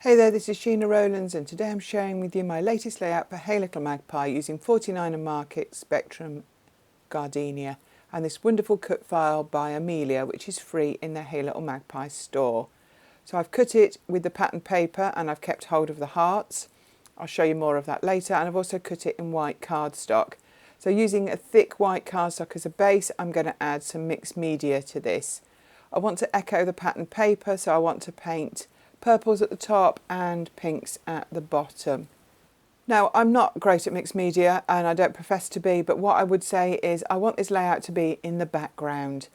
Hey there, this is Sheena Rowlands and today I'm sharing with you my latest layout for Hey Little Magpie using 49 and Market Spectrum Gardenia and this wonderful cut file by Amelia, which is free in the Hey Little Magpie store. So I've cut it with the pattern paper and I've kept hold of the hearts. I'll show you more of that later, and I've also cut it in white cardstock. So using a thick white cardstock as a base, I'm going to add some mixed media to this. I want to echo the pattern paper, so I want to paint purples at the top and pinks at the bottom. Now, I'm not great at mixed media and I don't profess to be, but what I would say is I want this layout to be in the background,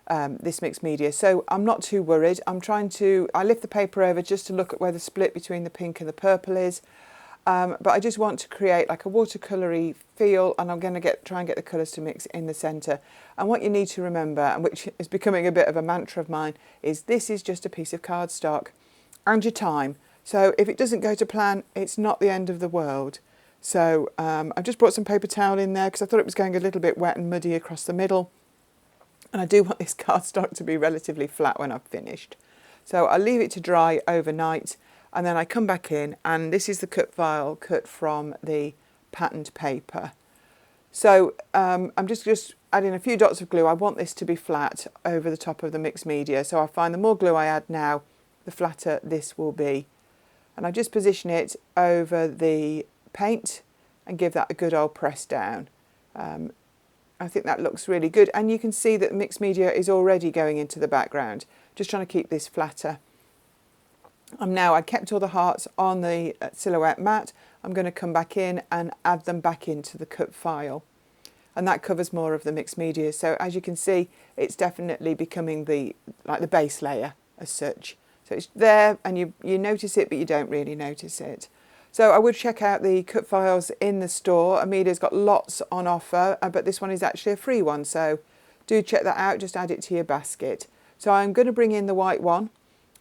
this mixed media. So I'm not too worried. I lift the paper over just to look at where the split between the pink and the purple is. But I just want to create like a watercolory feel, and I'm going to try and get the colours to mix in the centre. And what you need to remember, and which is becoming a bit of a mantra of mine, is this is just a piece of cardstock and your time. So if it doesn't go to plan, it's not the end of the world. So I've just brought some paper towel in there because I thought it was going a little bit wet and muddy across the middle. And I do want this cardstock to be relatively flat when I've finished. So I'll leave it to dry overnight and then I come back in, and this is the cut file cut from the patterned paper. So I'm just adding a few dots of glue. I want this to be flat over the top of the mixed media. So I find the more glue I add now, the flatter this will be. And I just position it over the paint and give that a good old press down. I think that looks really good, and you can see that the mixed media is already going into the background. Just trying to keep this flatter. I kept all the hearts on the silhouette mat. I'm going to come back in and add them back into the cut file, and that covers more of the mixed media. So as you can see, it's definitely becoming the base layer as such. So it's there and you notice it, but you don't really notice it. So I would check out the cut files in the store. Amelia's got lots on offer, but this one is actually a free one. So do check that out, just add it to your basket. So I'm going to bring in the white one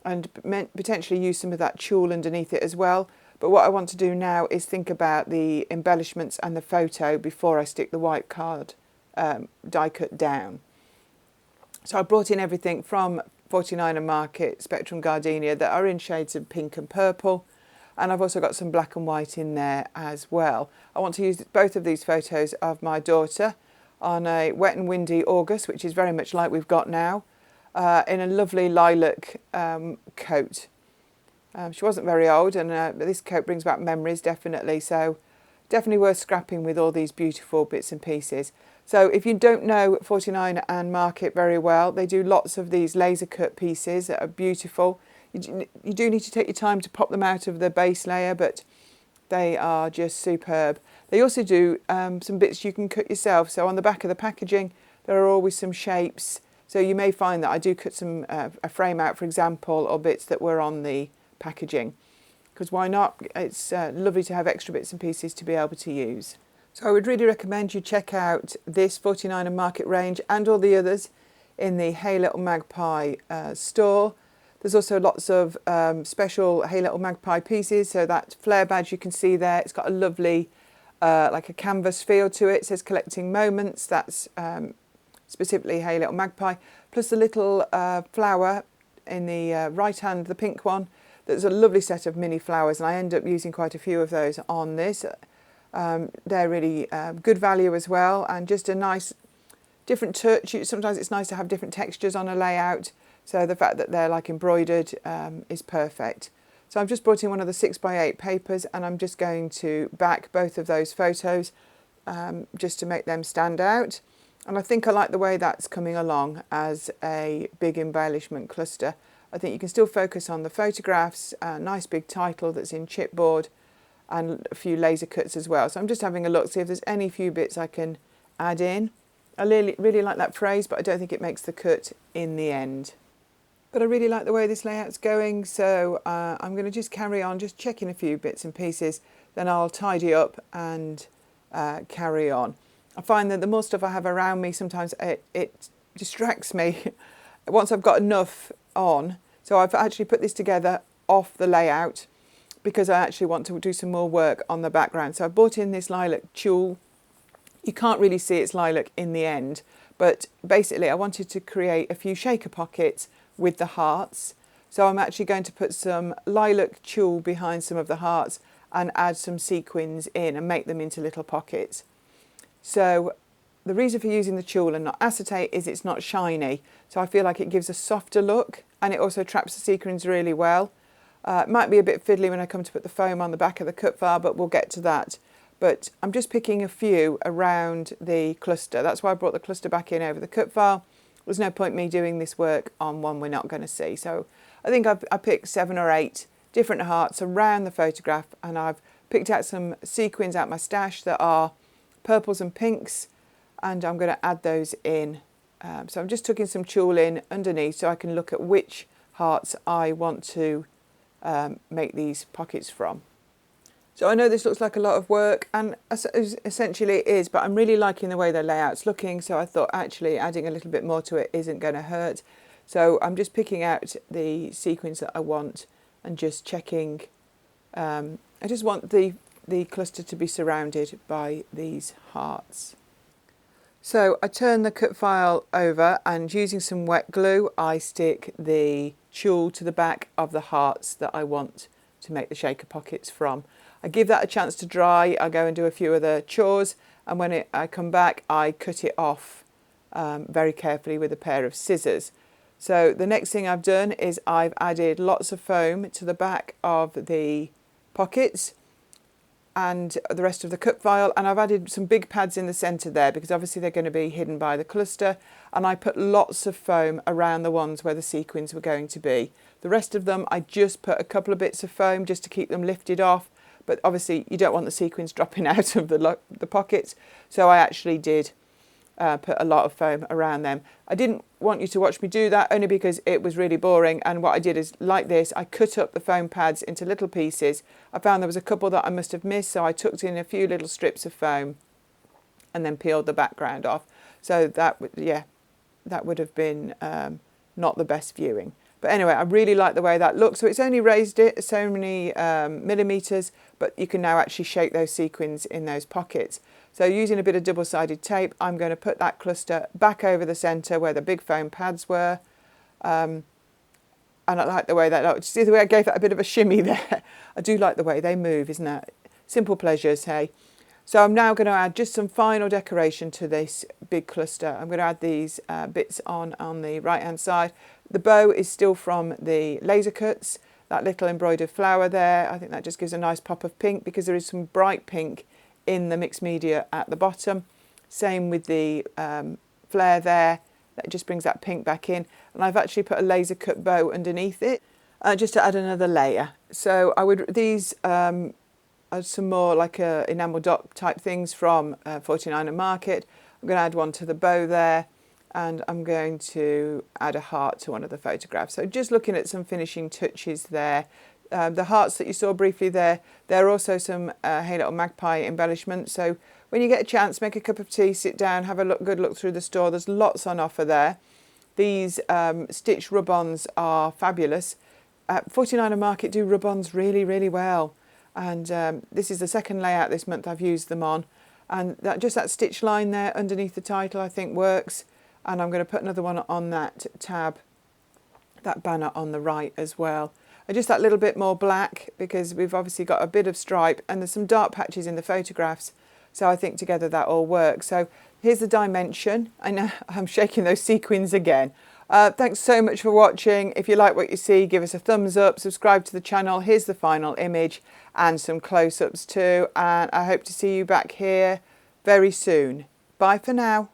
and potentially use some of that tulle underneath it as well. But what I want to do now is think about the embellishments and the photo before I stick the white card die cut down. So I brought in everything from 49 and Market Spectrum Gardenia that are in shades of pink and purple, and I've also got some black and white in there as well. I want to use both of these photos of my daughter on a wet and windy August, which is very much like we've got now, in a lovely lilac coat. She wasn't very old, and this coat brings back memories definitely, so definitely worth scrapping with all these beautiful bits and pieces. So if you don't know 49 and Market very well, they do lots of these laser cut pieces that are beautiful. You do need to take your time to pop them out of the base layer, but they are just superb. They also do some bits you can cut yourself. So on the back of the packaging, there are always some shapes. So you may find that I do cut some a frame out, for example, or bits that were on the packaging. Because why not? It's lovely to have extra bits and pieces to be able to use. So I would really recommend you check out this 49 and Market range and all the others in the Hey Little Magpie store. There's also lots of special Hey Little Magpie pieces. So that flare badge you can see there, it's got a lovely like a canvas feel to it. It says collecting moments. That's specifically Hey Little Magpie. Plus the little flower in the right hand, the pink one. There's a lovely set of mini flowers, and I end up using quite a few of those on this. They're really good value as well, and just a nice different touch. Sometimes it's nice to have different textures on a layout, so the fact that they're like embroidered is perfect. So I've just brought in one of the 6x8 papers, and I'm just going to back both of those photos just to make them stand out. And I think I like the way that's coming along as a big embellishment cluster. I think you can still focus on the photographs, a nice big title that's in chipboard, and a few laser cuts as well. So I'm just having a look, see if there's any few bits I can add in. I really like that phrase, but I don't think it makes the cut in the end. But I really like the way this layout's going, so I'm going to just carry on, just checking a few bits and pieces, then I'll tidy up and carry on. I find that the more stuff I have around me, sometimes it distracts me once I've got enough on. So I've actually put this together off the layout because I actually want to do some more work on the background. So I brought in this lilac tulle. You can't really see it's lilac in the end, but basically I wanted to create a few shaker pockets with the hearts. So I'm actually going to put some lilac tulle behind some of the hearts and add some sequins in and make them into little pockets. So the reason for using the tulle and not acetate is it's not shiny, so I feel like it gives a softer look, and it also traps the sequins really well. It might be a bit fiddly when I come to put the foam on the back of the cut file, but we'll get to that. But I'm just picking a few around the cluster. That's why I brought the cluster back in over the cut file. There's no point me doing this work on one we're not going to see. So I think I picked 7 or 8 different hearts around the photograph, and I've picked out some sequins out my stash that are purples and pinks, and I'm going to add those in. So I'm just tucking some tulle in underneath so I can look at which hearts I want to make these pockets from. So I know this looks like a lot of work, and essentially it is, but I'm really liking the way the layout's looking, so I thought actually adding a little bit more to it isn't going to hurt. So I'm just picking out the sequins that I want and just checking. I just want the cluster to be surrounded by these hearts. So I turn the cut file over, and using some wet glue I stick the tulle to the back of the hearts that I want to make the shaker pockets from. I give that a chance to dry. I go and do a few other chores, and when I come back I cut it off very carefully with a pair of scissors. So the next thing I've done is I've added lots of foam to the back of the pockets and the rest of the cut file, and I've added some big pads in the centre there because obviously they're going to be hidden by the cluster, and I put lots of foam around the ones where the sequins were going to be. The rest of them I just put a couple of bits of foam just to keep them lifted off, but obviously you don't want the sequins dropping out of the pockets, so I actually did put a lot of foam around them. I didn't want you to watch me do that only because it was really boring, and what I did is, like this, I cut up the foam pads into little pieces. I found there was a couple that I must have missed, so I tucked in a few little strips of foam and then peeled the background off. So that would have been not the best viewing. But anyway, I really like the way that looks. So it's only raised it so many millimetres, but you can now actually shape those sequins in those pockets. So using a bit of double-sided tape, I'm going to put that cluster back over the centre where the big foam pads were. And I like the way that looked. See the way I gave that a bit of a shimmy there? I do like the way they move, isn't that? Simple pleasures, hey? So I'm now going to add just some final decoration to this big cluster. I'm going to add these bits on the right-hand side. The bow is still from the laser cuts, that little embroidered flower there. I think that just gives a nice pop of pink because there is some bright pink in the mixed media at the bottom. Same with the flare there, that just brings that pink back in. And I've actually put a laser cut bow underneath it just to add another layer. So these are some more like enamel dot type things from 49 and Market. I'm going to add one to the bow there, and I'm going to add a heart to one of the photographs. So just looking at some finishing touches there. The hearts that you saw briefly there, they're also some Hey Little Magpie embellishments. So when you get a chance, make a cup of tea, sit down, have a good look through the store. There's lots on offer there. These stitch rub-ons are fabulous. 49 and Market do rub-ons really, really well. And this is the second layout this month I've used them on. And just that stitch line there underneath the title I think works. And I'm going to put another one on that tab, that banner on the right as well. And just that little bit more black because we've obviously got a bit of stripe and there's some dark patches in the photographs. So I think together that all works. So here's the dimension. I know I'm shaking those sequins again. Thanks so much for watching. If you like what you see, give us a thumbs up, subscribe to the channel. Here's the final image and some close-ups too. And I hope to see you back here very soon. Bye for now.